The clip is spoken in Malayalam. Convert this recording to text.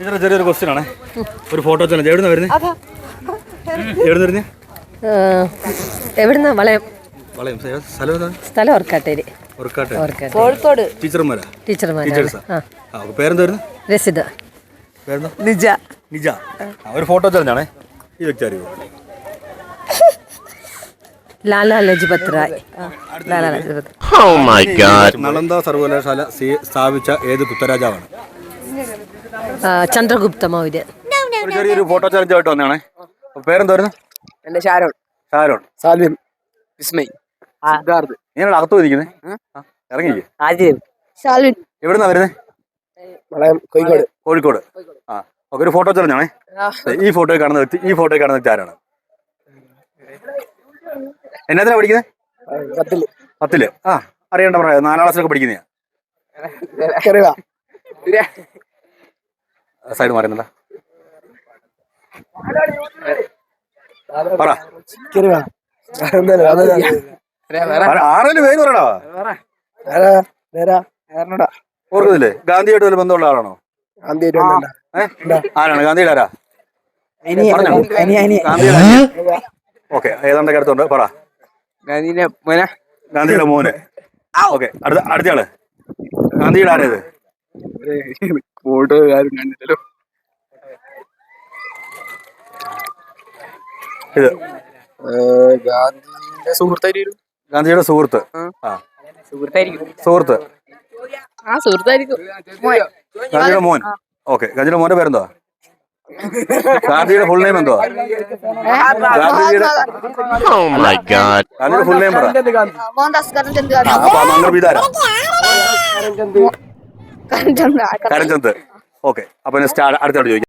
ഇതിന് ചെറിയൊരു ക്വസ്റ്റ്യൻ ആണ്. ഒരു ഫോട്ടോ ചലഞ്ച്. എവിടുന്ന വരുന്നത്? എവിടുന്ന? വളയം. വളയം. സ്ഥലം ഓർക്കാട്ടേരി. കോഴിക്കോട്. ടീച്ചർമാരാ? പേരെന്താ വരുന്നത്? രസിത. പേരെന്താ? നിജ. നിജ. ഒരു ഫോട്ടോ ചലഞ്ച് ആണേ. ഈ വ്യക്തി അറിയോ? ലാലാ ലജ്പത് റായ്. നളന്ദ സർവകലാശാല സ്ഥാപിച്ച ഏത് ഗുപ്തരാജാവാണ്? ചന്ദ്രഗുപ്ത മൗര്യൻ. ചെറിയൊരു ഫോട്ടോ ചലഞ്ച് ആയിട്ട് വന്നതാണേ. പേരെന്താ വരുന്നത്? എന്റെ ഷാരോൺ. ഷാരോൺ. സാൽവിൻ. വിസ്മയ്. സിദ്ധാർത്ഥ്. നീനാണ് അകത്ത് പോയിരിക്കുന്നത്? ഇറങ്ങിക്കേ. ആജിൽ. സാൽവിൻ. എവിടുന്നാ വരുന്നത്? കോഴിക്കോട്. കോഴിക്കോട്. ആ ഓക്കെ. ഒരു ഫോട്ടോ ചലഞ്ചാണേ. ഈ ഫോട്ടോയിൽ കാണുന്ന വ്യക്തി ആരാണ്? എന്നാത്തിനാ പഠിക്കുന്നത്? 10ല്. ആ അറിയണ്ട പറയാം. 4ാം ക്ലാസ്സിലൊക്കെ പഠിക്കുന്നയാ. സൈഡ് മാറുന്നില്ല. പറ. 6 പേര് പറയടാ. ഓർക്കുന്നില്ലേ? ഗാന്ധിയായിട്ട് വല്ല ബന്ധമുള്ള ആളാണോ? ആരാണ് ഗാന്ധിയുടെ? ആരാ? ഓക്കെ. ഏതാണ്ടൊക്കെ അടുത്തുണ്ട്. പറ. ഗാന്ധിയുടെ മോന്. ഓക്കെ. അടുത്തയാള് ഗാന്ധിയുടെ ആരേത്? ഇത് ഗാന്ധിയുടെ സുഹൃത്ത്. സുഹൃത്ത്. ഗാന്ധിയുടെ മോൻ. ഓക്കെ. ഗാന്ധിയുടെ മോന്റെ പേരെന്താ? ഗാന്ധിയുടെ ഫുൾ നെയിം എന്തുവാ? ഗാന്ധിയുടെ ഫുൾ നെയിം പറ. കരംചന്ദ്. ഓക്കെ. അപ്പൊ അടുത്ത ചോദിക്കാം.